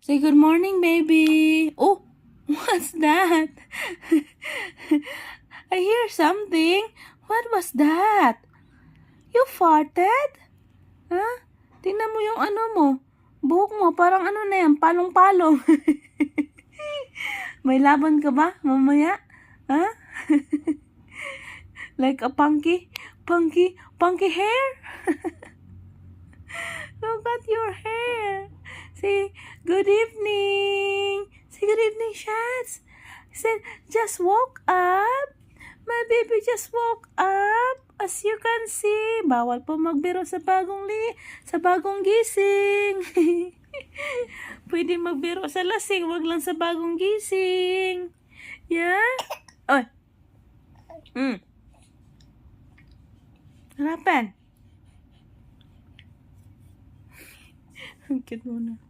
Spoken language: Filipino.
Say good morning, baby. Oh, what's that? I hear something. What was that? You farted? Huh? Tingnan mo yung ano mo. Buhok mo, parang ano na yan, palong-palong. May laban ka ba mamaya? Huh? Like a punky hair? Look at your hair. Say, good evening. Say, good evening, Shats. Said, just woke up. My baby just woke up. As you can see, bawal po magbiro sa bagong gising. Pwede magbiro sa lasing, wag lang sa bagong gising. Yeah? Oy. Hanapan. Ang cute mo na.